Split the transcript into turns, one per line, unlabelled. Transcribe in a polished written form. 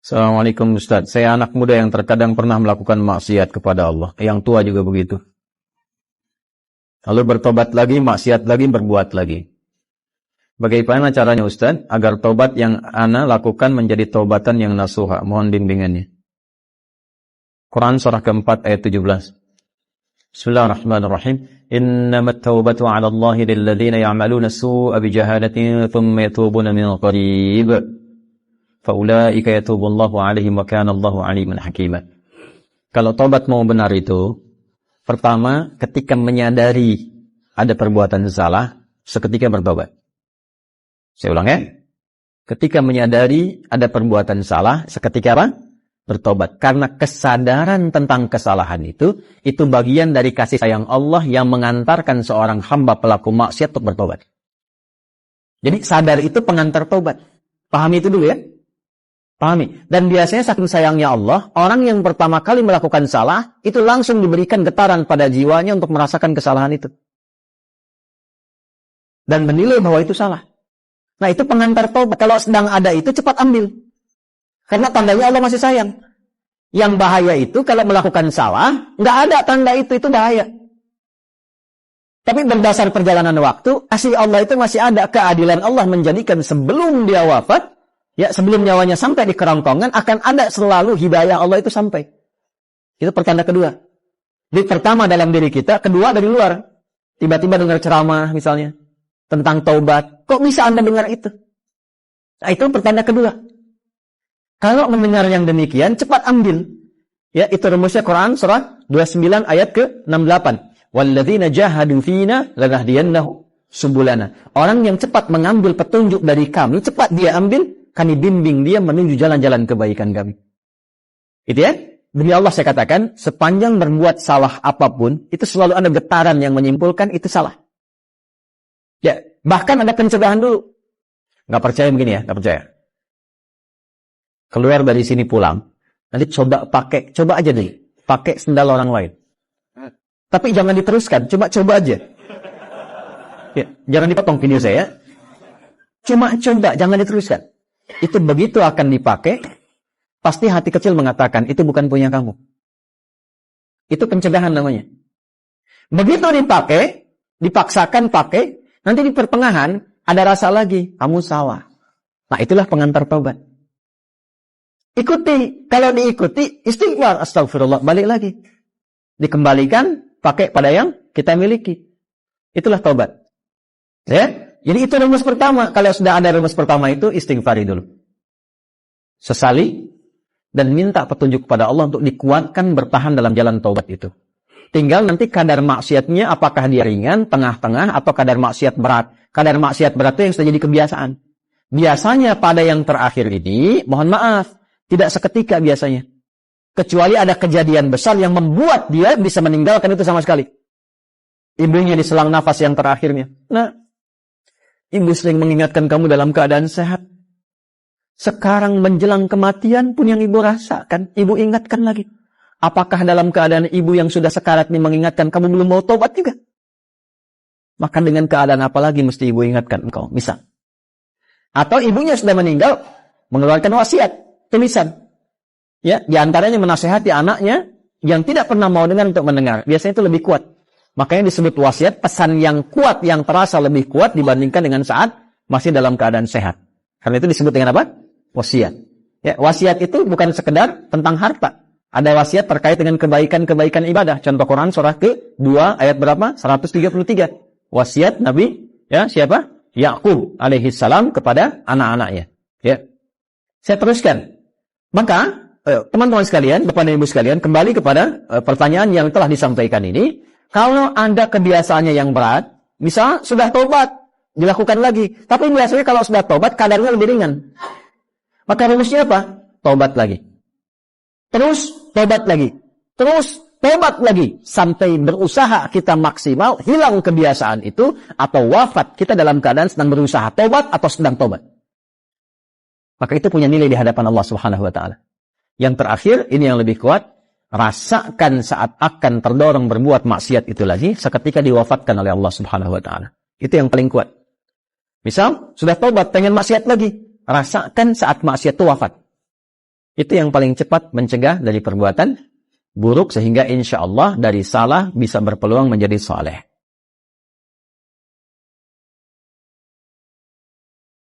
Assalamualaikum Ustaz. Saya anak muda yang terkadang pernah melakukan maksiat kepada Allah. Yang tua juga begitu. Lalu bertobat lagi, maksiat lagi, berbuat lagi. Bagaimana caranya Ustaz agar tobat yang ana lakukan menjadi taubatan yang nasuha? Mohon bimbingannya. Quran surah keempat ayat 17. Bismillahirrahmanirrahim. Innamat taubatu 'ala Allahi lilladzina ya'maluna as-su'a bijahalatin thumma yatubuna min qarib. Faulaika yatubullahu 'alaihim wa kana Allahu 'aliman hakima. Kalau tobat mau benar itu, pertama ketika menyadari ada perbuatan salah, seketika bertobat. Saya ulang ya. Ketika menyadari ada perbuatan salah, seketika apa? Bertobat. Karena kesadaran tentang kesalahan itu bagian dari kasih sayang Allah yang mengantarkan seorang hamba pelaku maksiat untuk bertobat. Jadi sadar itu pengantar tobat. Pahami itu dulu ya. Pahami. Dan biasanya saking sayangnya Allah, orang yang pertama kali melakukan salah, itu langsung diberikan getaran pada jiwanya untuk merasakan kesalahan itu. Dan menilai bahwa itu salah. Nah itu pengantar tobat. Kalau sedang ada itu cepat ambil. Karena tandanya Allah masih sayang. Yang bahaya itu kalau melakukan salah, nggak ada tanda itu bahaya. Tapi berdasar perjalanan waktu, kasih Allah itu masih ada. Keadilan Allah menjadikan sebelum dia wafat, ya sebelum nyawanya sampai di kerongkongan, akan ada selalu hidayah Allah itu sampai. Itu pertanda kedua. Jadi pertama dalam diri kita, kedua dari luar. Tiba-tiba dengar ceramah misalnya tentang taubat. Kok bisa Anda dengar itu? Nah, itu pertanda kedua. Kalau mendengar yang demikian, cepat ambil. Ya, itu rumusnya Quran surah 29 ayat ke-68. Walladzina jahadu fina lanahdiyannahum subulana. Orang yang cepat mengambil petunjuk dari kami, cepat dia ambil, kami bimbing dia menuju jalan-jalan kebaikan kami. Itu ya? Demi Allah saya katakan, sepanjang berbuat salah apapun, itu selalu ada getaran yang menyimpulkan itu salah. Ya, bahkan ada pencegahan dulu. Nggak percaya begini ya, nggak percaya. Keluar dari sini pulang, nanti coba aja deh, pakai sendal orang lain. Tapi jangan diteruskan, coba aja. Ya, jangan dipotong video saya. Coba, jangan diteruskan. Itu begitu akan dipakai, pasti hati kecil mengatakan, itu bukan punya kamu. Itu pencegahan namanya. Begitu dipakai, dipaksakan pakai, nanti di pertengahan, ada rasa lagi, kamu salah. Nah itulah pengantar taubat. Ikuti, kalau diikuti, istighfar, astagfirullah, balik lagi. Dikembalikan, pakai pada yang kita miliki. Itulah taubat. Ya? Jadi itu rumus pertama. Kalau sudah ada rumus pertama itu, istighfari dulu. Sesali, dan minta petunjuk kepada Allah untuk dikuatkan bertahan dalam jalan taubat itu. Tinggal nanti kadar maksiatnya, apakah dia ringan, tengah-tengah, atau kadar maksiat berat. Kadar maksiat berat itu yang sudah jadi kebiasaan. Biasanya pada yang terakhir ini, mohon maaf, tidak seketika biasanya. Kecuali ada kejadian besar yang membuat dia bisa meninggalkan itu sama sekali. Ibunya diselang nafas yang terakhirnya. Nah, ibu sering mengingatkan kamu dalam keadaan sehat. Sekarang menjelang kematian pun yang ibu rasakan, ibu ingatkan lagi. Apakah dalam keadaan ibu yang sudah sekarat ini mengingatkan kamu belum mau tobat juga? Maka dengan keadaan apa lagi mesti ibu ingatkan engkau? Misal. Atau ibunya sudah meninggal, mengeluarkan wasiat. Tulisan. Ya, di antaranya menasihati anaknya yang tidak pernah mau dengar untuk mendengar. Biasanya itu lebih kuat. Makanya disebut wasiat, pesan yang kuat, yang terasa lebih kuat dibandingkan dengan saat masih dalam keadaan sehat. Karena itu disebut dengan apa? Wasiat. Ya, wasiat itu bukan sekedar tentang harta. Ada wasiat terkait dengan kebaikan-kebaikan ibadah. Contoh Quran surah ke-2 ayat berapa? 133. Wasiat Nabi, ya, siapa? Yaqub alaihi salam kepada anak-anaknya. Ya. Saya teruskan. Maka, teman-teman sekalian, Bapak dan Ibu sekalian, kembali kepada pertanyaan yang telah disampaikan ini. Kalau Anda kebiasaannya yang berat, misal sudah tobat, dilakukan lagi. Tapi biasanya kalau sudah tobat, kadarnya lebih ringan. Maka rumusnya apa? Tobat lagi. Terus, tobat lagi. Terus, tobat lagi. Sampai berusaha kita maksimal, hilang kebiasaan itu, atau wafat kita dalam keadaan sedang berusaha tobat atau sedang tobat. Maka itu punya nilai di hadapan Allah Subhanahu wa taala. Yang terakhir, ini yang lebih kuat, rasakan saat akan terdorong berbuat maksiat itu lagi seketika diwafatkan oleh Allah Subhanahu wa taala. Itu yang paling kuat. Misal, sudah tobat pengen maksiat lagi, rasakan saat maksiat itu wafat. Itu yang paling cepat mencegah dari perbuatan buruk, sehingga insya Allah dari salah bisa berpeluang menjadi saleh.